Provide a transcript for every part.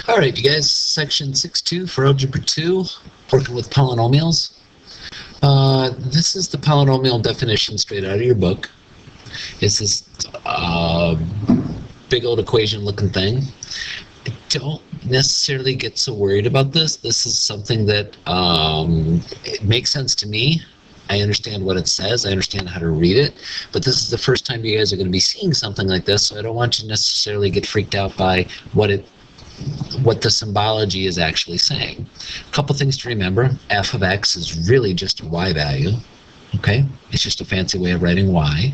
All right, you guys, section 6.2 for Algebra 2, working with polynomials. This is the polynomial definition straight out of your book. It's this big old equation-looking thing. Don't necessarily get so worried about this. This is something that it makes sense to me. I understand what it says. I understand how to read it. But this is the first time you guys are going to be seeing something like this, so I don't want you to necessarily get freaked out by what the symbology is actually saying. A couple things to remember. F of x is really just a y value. Okay? It's just a fancy way of writing y.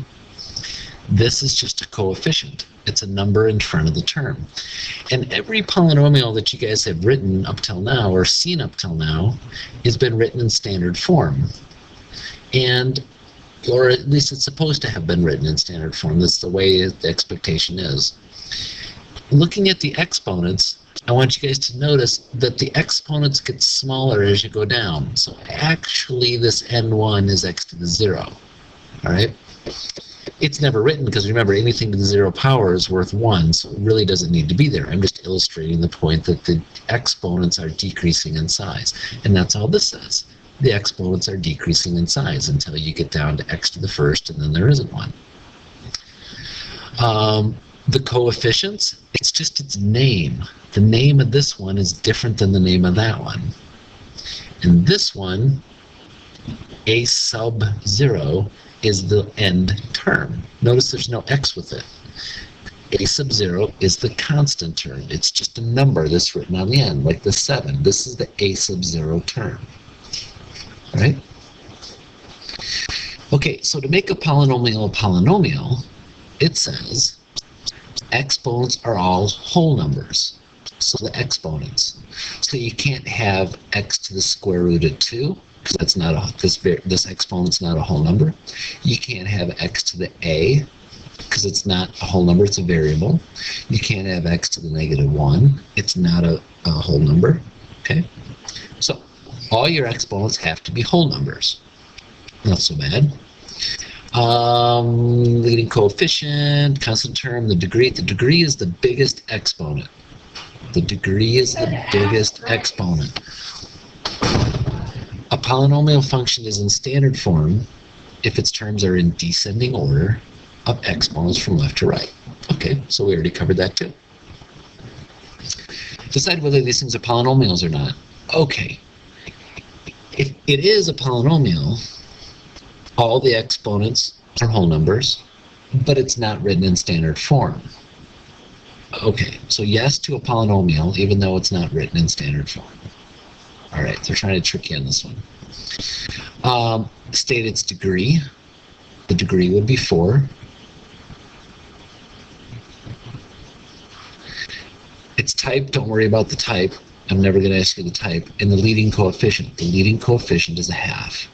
This is just a coefficient. It's a number in front of the term. And every polynomial that you guys have written up till now, or seen up till now, has been written in standard form. Or at least it's supposed to have been written in standard form. That's the way the expectation is. Looking at the exponents, I want you guys to notice that the exponents get smaller as you go down. So actually this n1 is x to the 0. All right? It's never written because remember, anything to the 0 power is worth 1, so it really doesn't need to be there. I'm just illustrating the point that the exponents are decreasing in size. And that's all this says. The exponents are decreasing in size until you get down to x to the first, and then there isn't one. The coefficients, it's just its name. The name of this one is different than the name of that one. And this one, a sub 0, is the end term. Notice there's no x with it. A sub 0 is the constant term. It's just a number that's written on the end, like the 7. This is the a sub 0 term. All right? Okay, so to make a polynomial, it says exponents are all whole numbers. So the exponents. So you can't have x to the square root of 2, because that's not this exponent's not a whole number. You can't have x to the a, because it's not a whole number, it's a variable. You can't have x to the negative 1. It's not a whole number. Okay? So all your exponents have to be whole numbers. Not so bad. Leading coefficient, constant term, the degree. The degree is the biggest exponent. The degree is the biggest exponent. A polynomial function is in standard form if its terms are in descending order of exponents from left to right. Okay, so we already covered that too. Decide whether these things are polynomials or not. Okay, if it is a polynomial, all the exponents are whole numbers, but it's not written in standard form. Okay, so yes to a polynomial, even though it's not written in standard form. All right, they're trying to trick you on this one. State its degree. The degree would be 4. Its type, don't worry about the type. I'm never going to ask you the type. And the leading coefficient. The leading coefficient is a half.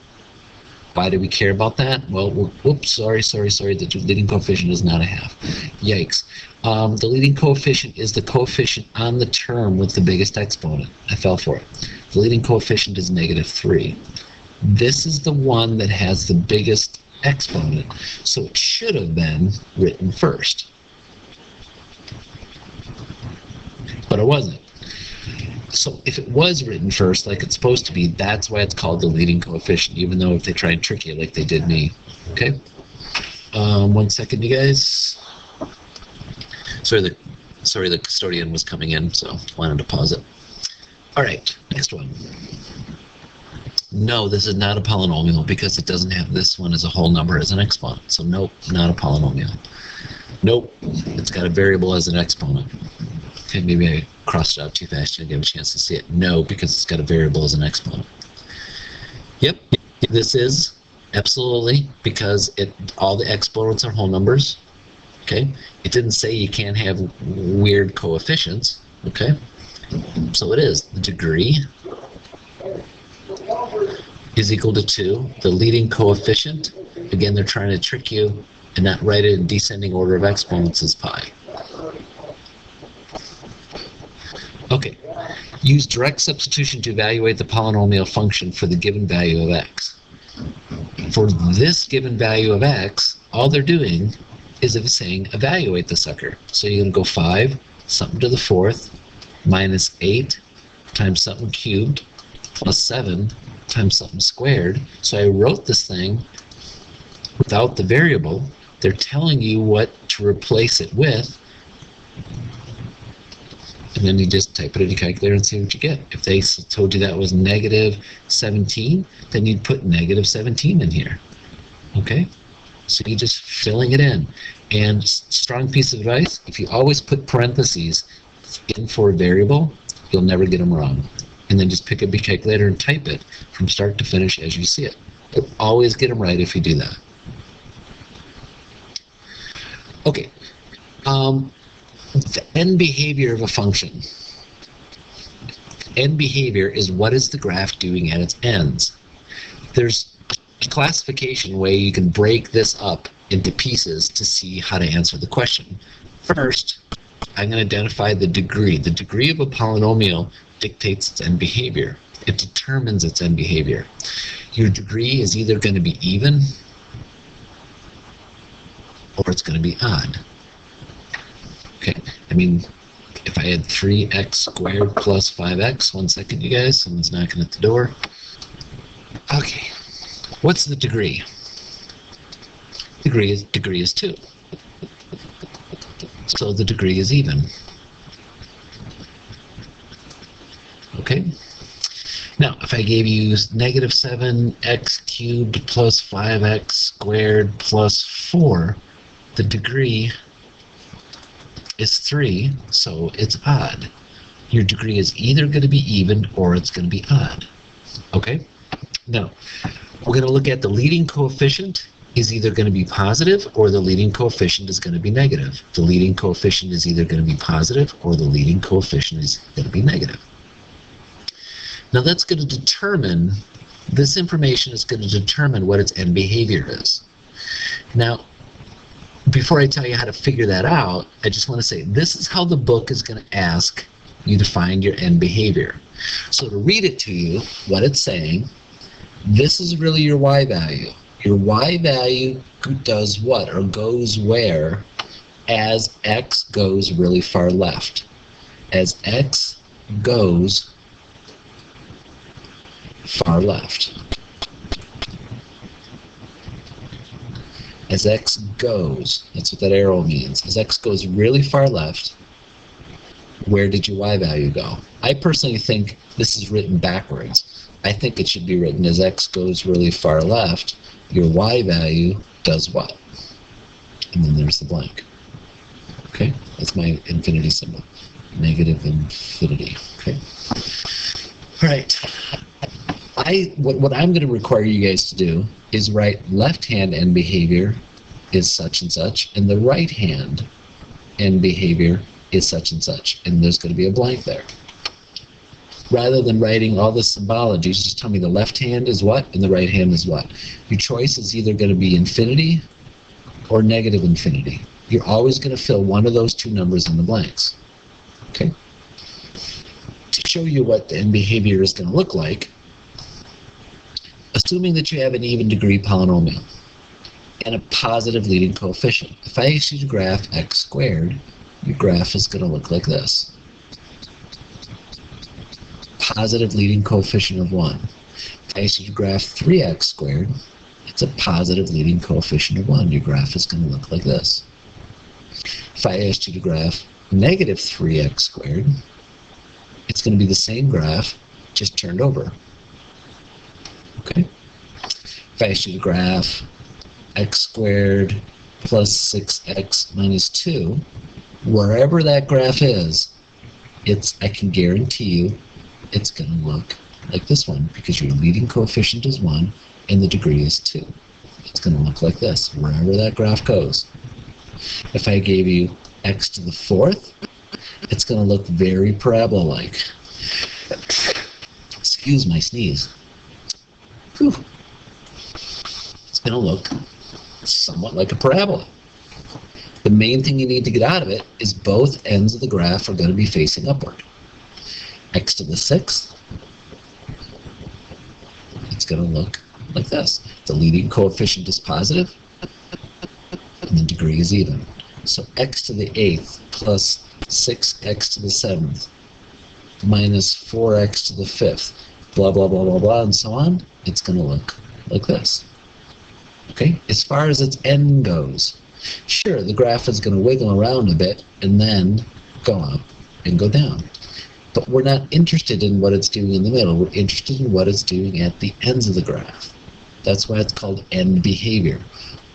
Why do we care about that? Well, whoops, sorry. The leading coefficient is not a half. Yikes. The leading coefficient is the coefficient on the term with the biggest exponent. I fell for it. The leading coefficient is negative 3. This is the one that has the biggest exponent, so it should have been written first. But it wasn't. So if it was written first, like it's supposed to be, that's why it's called the leading coefficient, even though if they try and trick you like they did me. Okay? 1 second, you guys. Sorry, the custodian was coming in, so wanted to pause it. All right, next one. No, this is not a polynomial because it doesn't have this one as a whole number as an exponent. So nope, not a polynomial. Nope, it's got a variable as an exponent. Okay, maybe I crossed it out too fast. You didn't get a chance to see it. No, because it's got a variable as an exponent. Yep, this is absolutely because all the exponents are whole numbers. Okay, it didn't say you can't have weird coefficients. Okay, so it is. The degree is equal to 2. The leading coefficient, again, they're trying to trick you and not write it in descending order of exponents, is pi. Okay, use direct substitution to evaluate the polynomial function for the given value of x. For this given value of x, all they're doing is saying evaluate the sucker. So you're going to go 5, something to the 4th, minus 8 times something cubed plus 7 times something squared. So I wrote this thing without the variable. They're telling you what to replace it with. And then you just type it in your calculator and see what you get. If they told you that was negative 17, then you'd put negative 17 in here. Okay? So you're just filling it in. And strong piece of advice, if you always put parentheses in for a variable, you'll never get them wrong. And then just pick up your calculator and type it from start to finish as you see it. You'll always get them right if you do that. Okay. The end behavior of a function. End behavior is what is the graph doing at its ends. There's a classification way you can break this up into pieces to see how to answer the question. First, I'm going to identify the degree. The degree of a polynomial dictates its end behavior. It determines its end behavior. Your degree is either going to be even or it's going to be odd. Okay, I mean, if I had 3x squared plus 5x, 1 second, you guys, someone's knocking at the door. Okay, what's the degree? Degree is 2. So the degree is even. Okay. Now, if I gave you negative 7x cubed plus 5x squared plus 4, the degree is 3, so it's odd. Your degree is either going to be even or it's going to be odd. Okay? Now, we're going to look at the leading coefficient is either going to be positive or the leading coefficient is going to be negative. The leading coefficient is either going to be positive or the leading coefficient is going to be negative. Now that's going to determine, this information is going to determine what its end behavior is. Now, before I tell you how to figure that out, I just want to say this is how the book is going to ask you to find your end behavior. So to read it to you, what it's saying, this is really your y value. Your y value does what, or goes where, as x goes really far left. As x goes far left. As x goes, that's what that arrow means. As x goes really far left, where did your y value go? I personally think this is written backwards. I think it should be written as x goes really far left, your y value does what? And then there's the blank. Okay, that's my infinity symbol. Negative infinity. Okay. All right. What I'm going to require you guys to do is write left-hand end behavior is such and such, and the right-hand end behavior is such and such, and there's going to be a blank there. Rather than writing all the symbologies, just tell me the left hand is what and the right hand is what. Your choice is either going to be infinity or negative infinity. You're always going to fill one of those two numbers in the blanks. Okay? To show you what the end behavior is going to look like, assuming that you have an even degree polynomial and a positive leading coefficient. If I ask you to graph x squared, your graph is going to look like this. Positive leading coefficient of 1. If I ask you to graph 3x squared, it's a positive leading coefficient of 1. Your graph is going to look like this. If I asked you to graph negative 3x squared, it's going to be the same graph, just turned over. Okay? If I asked you to graph x squared plus 6x minus 2, wherever that graph is, I can guarantee you it's going to look like this one because your leading coefficient is 1 and the degree is 2. It's going to look like this wherever that graph goes. If I gave you x to the 4th, it's going to look very parabola-like. Excuse my sneeze. Whew. It's going to look somewhat like a parabola. The main thing you need to get out of it is both ends of the graph are going to be facing upward. X to the 6th, it's going to look like this. The leading coefficient is positive, and the degree is even. So x to the 8th plus 6x to the 7th minus 4x to the fifth, blah, blah, blah, blah, blah, and so on, it's going to look like this. Okay, as far as its end goes, sure, the graph is going to wiggle around a bit and then go up and go down. But we're not interested in what it's doing in the middle. We're interested in what it's doing at the ends of the graph. That's why it's called end behavior.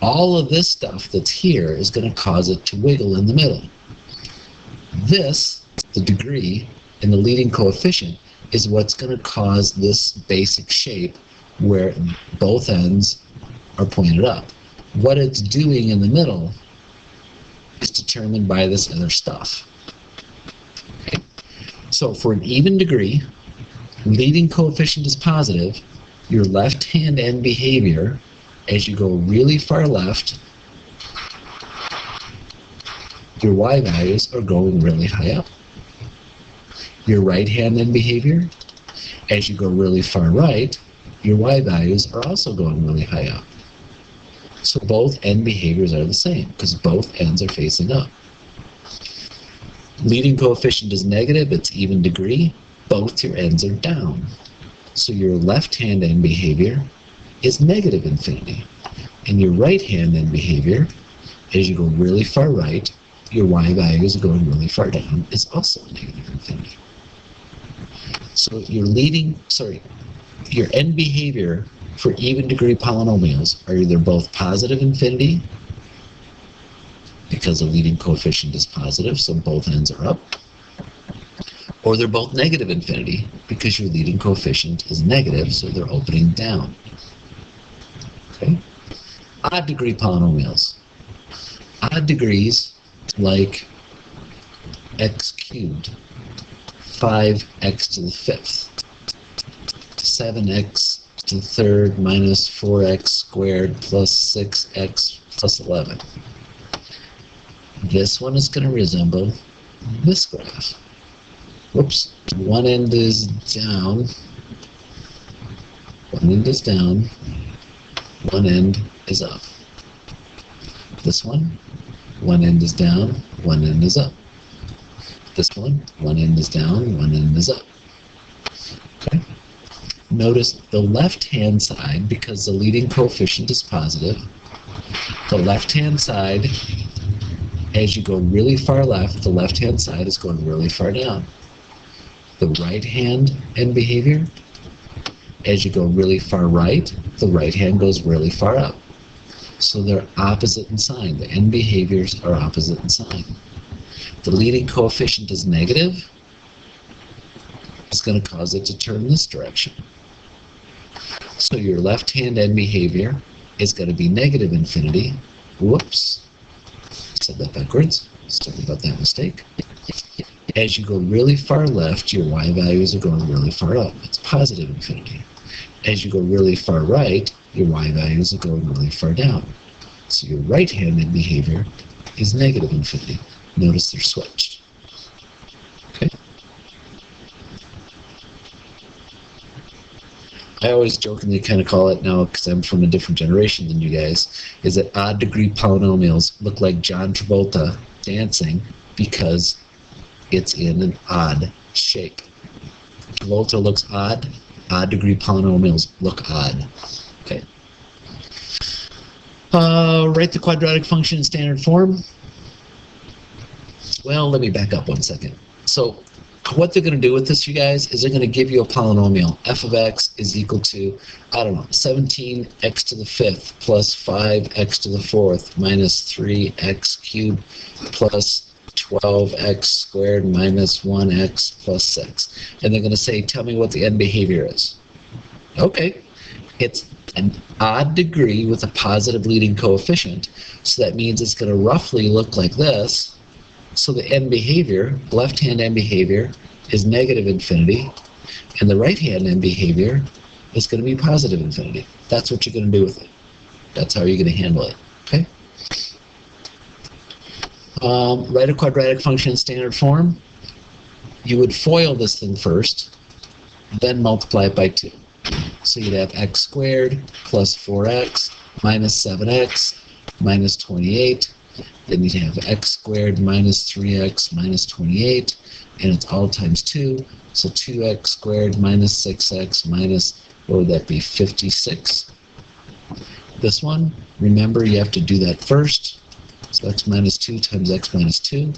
All of this stuff that's here is going to cause it to wiggle in the middle. This, the degree, and the leading coefficient is what's going to cause this basic shape where both ends are pointed up. What it's doing in the middle is determined by this other stuff. Okay? So for an even degree, leading coefficient is positive, your left-hand end behavior, as you go really far left, your y values are going really high up. Your right-hand end behavior, as you go really far right, your y values are also going really high up. So both end behaviors are the same because both ends are facing up. Leading coefficient is negative, it's even degree, both your ends are down. So your left-hand end behavior is negative infinity. And your right-hand end behavior, as you go really far right, your y values are going really far down, is also negative infinity. So your end behavior for even degree polynomials are either both positive infinity, because the leading coefficient is positive, so both ends are up, or they're both negative infinity, because your leading coefficient is negative, so they're opening down. Okay? Odd degree polynomials. Odd degrees like x cubed, 5x to the fifth, 7x to the third minus 4x squared plus 6x plus 11. This one is going to resemble this graph. Whoops, one end is down, one end is down, one end is up. This one end is down, one end is up. This one end is down, one end is up. Okay. Notice the left-hand side, because the leading coefficient is positive, the left-hand side, as you go really far left, the left-hand side is going really far down. The right-hand end behavior, as you go really far right, the right hand goes really far up. So they're opposite in sign. The end behaviors are opposite in sign. The leading coefficient is negative. It's going to cause it to turn this direction. So your left-hand end behavior is going to be negative infinity. Whoops. Said that backwards. Sorry about that mistake. As you go really far left, your y values are going really far up. It's positive infinity. As you go really far right, your y values are going really far down. So your right-handed behavior is negative infinity. Notice they're switched. Okay? I always jokingly kind of call it now, because I'm from a different generation than you guys, is that odd degree polynomials look like John Travolta dancing because it's in an odd shape. Travolta looks odd. Odd degree polynomials look odd. Okay. Write the quadratic function in standard form. Well, let me back up 1 second. So what they're going to do with this, you guys, is they're going to give you a polynomial. F of x is equal to, I don't know, 17x to the fifth plus 5x to the fourth minus 3x cubed plus 12x squared minus 1x plus 6. And they're going to say, tell me what the end behavior is. Okay. It's an odd degree with a positive leading coefficient. So that means it's going to roughly look like this. So the end behavior, left-hand end behavior, is negative infinity. And the right-hand end behavior is going to be positive infinity. That's what you're going to do with it. That's how you're going to handle it. Okay? Write a quadratic function in standard form. You would FOIL this thing first, then multiply it by 2. So you'd have x squared plus 4x minus 7x minus 28. Then you'd have x squared minus 3x minus 28. and it's all times 2. So 2x squared minus 6x minus, what would that be, 56? This one, remember you have to do that first. So x minus 2 times x minus 2.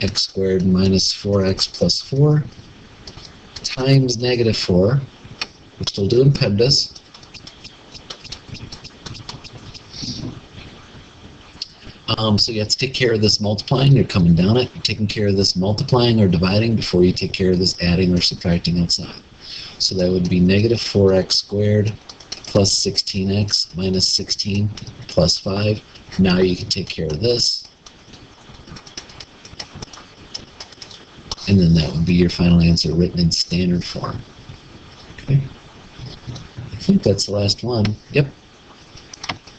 X squared minus 4x plus 4 times negative 4. We're still doing PEMDAS. So you have to take care of this multiplying. You're coming down it. You're taking care of this multiplying or dividing before you take care of this adding or subtracting outside. So that would be negative 4x squared plus 16x minus 16 plus 5. Now you can take care of this. And then that would be your final answer written in standard form. Okay. I think that's the last one. Yep.